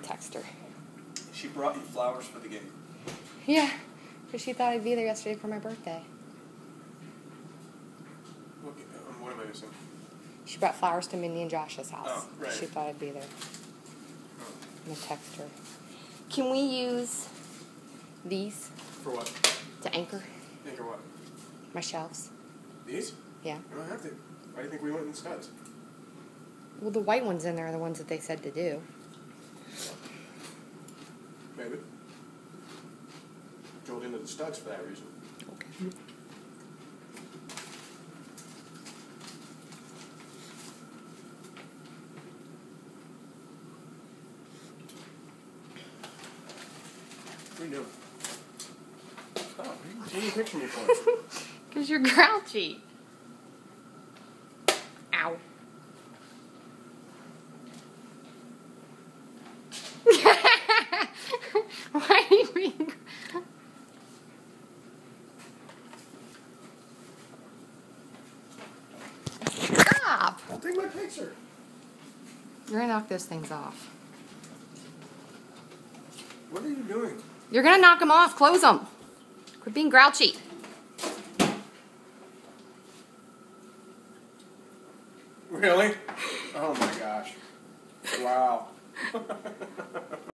text her. She brought you flowers for the game. Yeah, because she thought I'd be there yesterday for my birthday. What am I missing? She brought flowers to Mindy and Josh's house. Oh, right. She thought I'd be there. Oh. I'm going to text her. Can we use these For what? to anchor Anchor what? my shelves? These? Yeah. You don't have to. Why do you think we went in studs? Well, the white ones in there are the ones that they said to do. Maybe. Drilled into the studs for that reason. Okay. What are you doing? Stop. What are you taking a picture of me for? Because you're grouchy. Ow. Why are you being... Stop! I'll take my picture. You're going to knock those things off. What are you doing? You're going to knock them off. Close them. Quit being grouchy. Really? Oh my gosh. Wow.